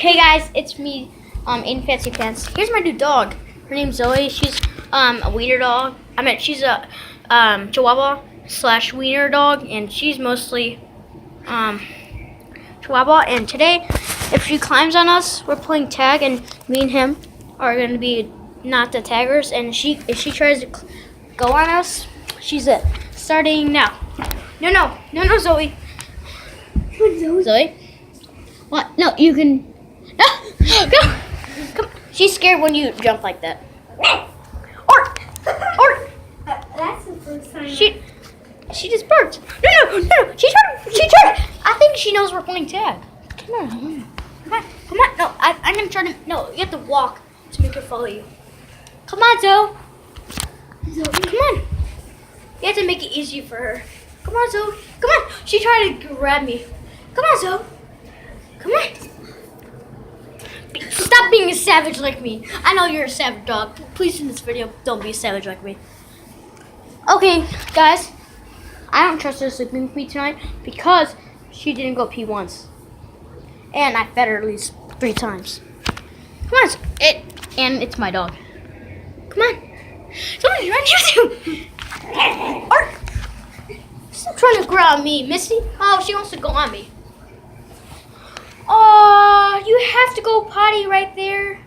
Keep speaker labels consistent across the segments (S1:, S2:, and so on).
S1: Hey guys, it's me, in Fancy Pants. Here's my new dog. Her name's Zoe. She's a wiener dog. She's a Chihuahua / wiener dog, and she's mostly Chihuahua. And today, if she climbs on us, we're playing tag, and me and him are gonna be not the taggers. And if she tries to go on us, she's it. Starting now. No, Zoe. Zoe. What? No, you can. No, go. Come. She's scared when you jump like that. Or.
S2: That's the first time.
S1: She just barked. No. She tried. I think she knows we're playing tag. Come on. No, I'm gonna try to. No, you have to walk to make her follow you. Come on, Zoe. Come on. You have to make it easy for her. Come on, Zoe. Come on. She tried to grab me. Come on, Zoe. Come on. Stop being a savage like me. I know you're a savage dog. Please in this video, don't be a savage like me. Okay, guys. I don't trust her sleeping with me tonight because she didn't go pee once. And I fed her at least 3 times. Come on. And it's my dog. Come on. Somebody's right here too. Stop trying to grab me, Missy. Oh, she wants to go on me. Oh, you have to go potty right there.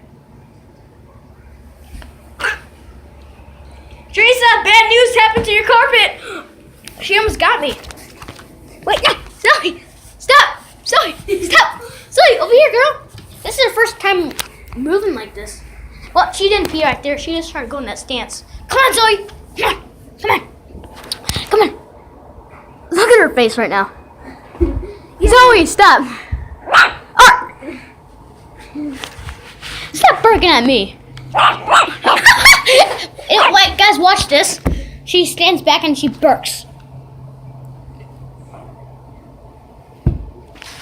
S1: Teresa, bad news happened to your carpet. She almost got me. Wait, no, Zoe, stop. Zoe, stop. Zoe, over here, girl. This is her first time moving like this. Well, she didn't pee right there. She just tried to go in that stance. Come on, Zoe. Come on. Look at her face right now. Zoe, stop. Stop barking at me. Wait, guys, watch this. She stands back and she barks.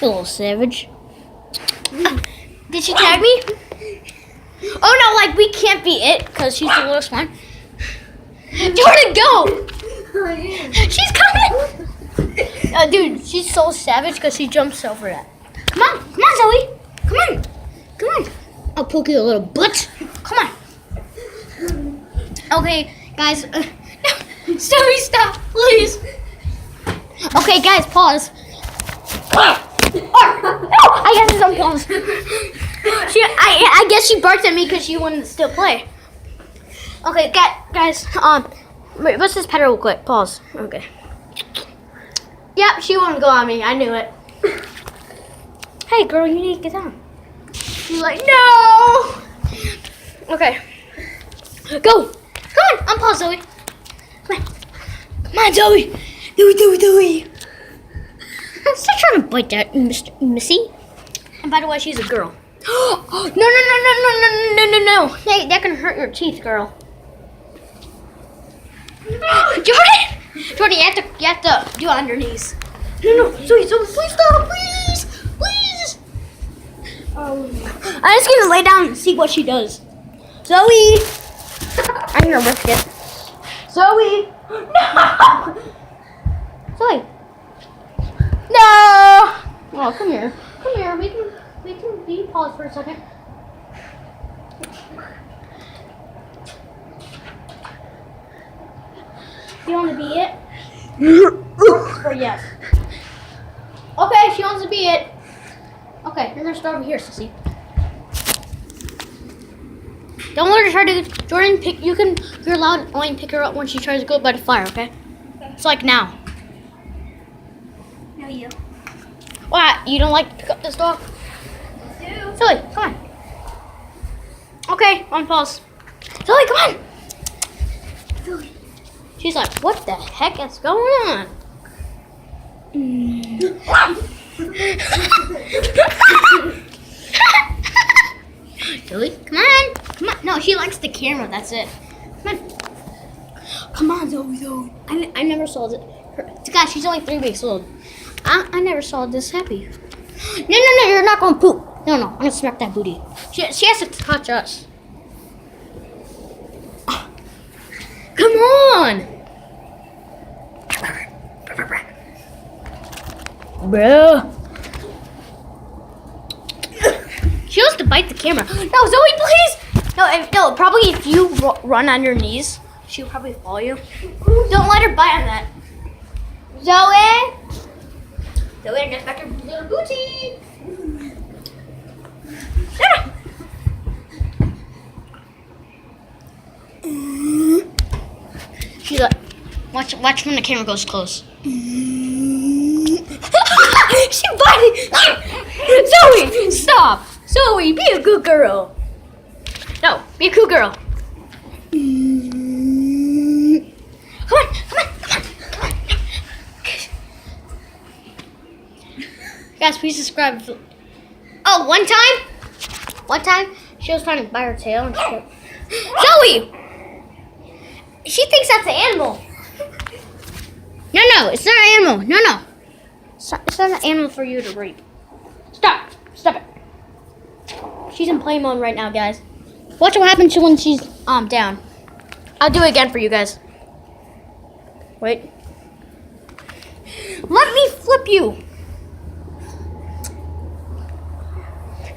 S1: You little savage. Did she tag me? Oh no, like we can't be it because she's the littlest one. Jordan, go! She's coming! Dude, she's so savage because she jumps over that. Come on, Zoe. Come on. I'll poke you a little butt. Come on. Okay, guys. No, Zoe, stop, please. Okay, guys, pause. I guess it's on pause. I guess she barked at me because she wanted to still play. Okay, guys. Wait, let's just pet her real quick. Pause. Okay. Yep, she wanted to go on me. I knew it. Hey, girl, you need to get down. She's like, no. Okay. Go. Come on, unpause, Zoe. Come on, Zoe. Zoe. Stop trying to bite that, Missy. And by the way, she's a girl. No. Hey, that can hurt your teeth, girl. Jordan, you have to do it on your knees. No, Zoe, please stop, please. I'm just gonna lay down and see what she does. Zoe, I'm gonna risk it. Zoe, no. Zoe, no. Oh, come here. We can be pause for a second. You want to be it? Or yes? Okay, she wants to be it. Okay, you're gonna start over here, sissy. Don't let her try to. Jordan, you're allowed to only pick her up when she tries to go by the fire. Okay? It's like now.
S2: No, you.
S1: What? You don't like to pick up this dog?
S2: I do.
S1: Zoe, come on. Okay, on pause. Zoe, come on.
S2: Zoe.
S1: She's like, what the heck is going on? Zoe, come on. No, she likes the camera. That's it. Come on, Zoe. I never saw this. Guys, she's only 3 weeks old. I never saw this happy. No, you're not going to poop. No, I'm going to smack that booty. She has to touch us. Come on. Bro. She wants to bite the camera. No, Zoe, please. No, probably if you run on your knees, she'll probably follow you. Don't let her bite on that. Zoe, get back her little booty. Ah. She's like, watch when the camera goes close. She biting. Zoe, stop. Zoe, be a good girl. No, be a cool girl. Come on. Guys, please subscribe. Oh, one time, she was trying to bite her tail. And Zoe! She thinks that's an animal. No, it's not an animal. No. It's not an animal for you to rape. Stop it. She's in play mode right now, guys. Watch what happens when she's down. I'll do it again for you guys. Wait. Let me flip you.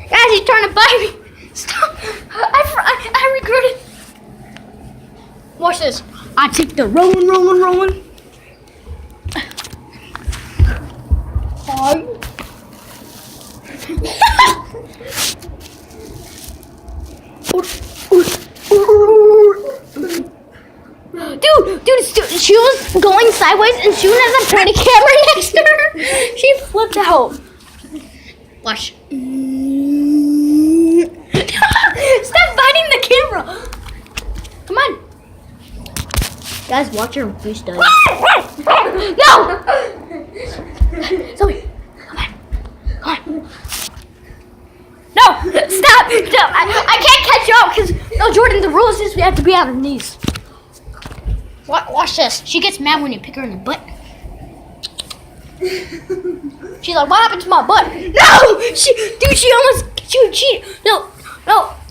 S1: Guys, he's trying to bite me. Stop. I regret it. Watch this. I take the rolling. Dude, she was going sideways, and soon as I put a camera next to her, she flipped out. Watch. Stop biting the camera. Come on. Guys, watch your face die. No! Zoe, come on. No, stop. I can't catch you up because, no, Jordan, the rule is we have to be on our knees. Watch this. She gets mad when you pick her in the butt. She's like, what happened to my butt? No! She almost cheated. No.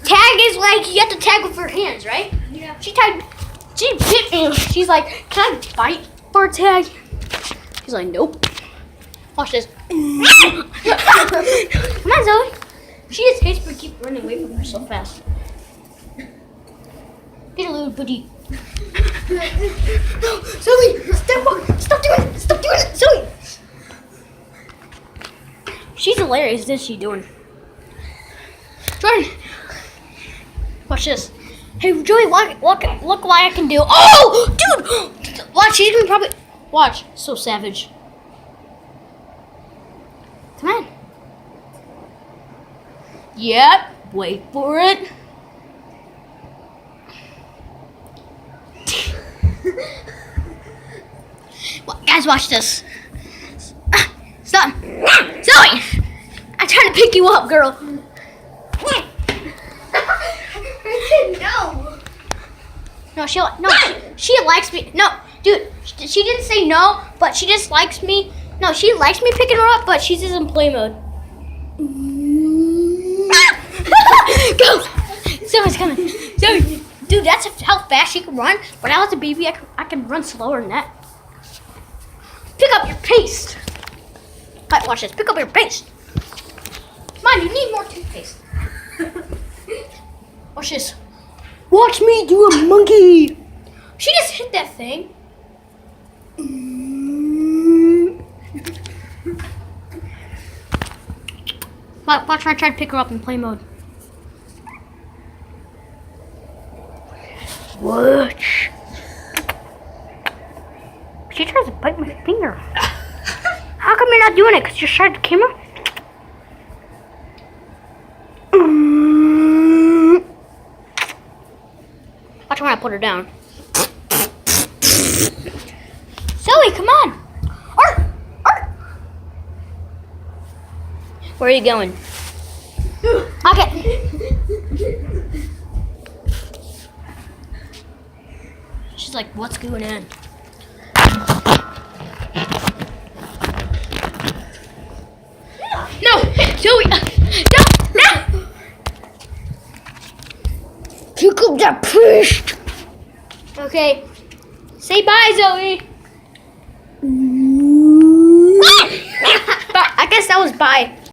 S1: Tag is like, you have to tag with your hands, right?
S2: Yeah.
S1: She bit me. She's like, can I bite for a tag? She's like, nope. Watch this. Come on, Zoe. She just hates me keep running away from her so fast. Get a little booty. No, Zoe, stop doing it, Zoe. She's hilarious. What is she doing? Jordan, watch this. Hey, Joey, look what I can do. Oh, dude, watch. She's gonna probably watch. So savage. Come on. Yep. Wait for it. Guys, watch this. Stop. Zoe! I'm trying to pick you up, girl. No, she likes me. No, dude, she didn't say no, but she just likes me. No, she likes me picking her up, but she's just in play mode. Go! Zoe's coming. Zoe, dude, that's how fast she can run. When I was a baby, I can run slower than that. Pick up your pace. Right, watch this. Pick up your pace. Come on, you need more toothpaste. Watch this. Watch me do a monkey. She just hit that thing. Watch when I try to pick her up in play mode. Watch. She tries to bite my finger. How come you're not doing it? Because you're shy the camera? Watch when I put her down. Zoe, come on. Arr! Where are you going? Okay. She's like, what's going on? No, Zoe, no. Pick up that priest. Okay, say bye, Zoe. I guess that was bye.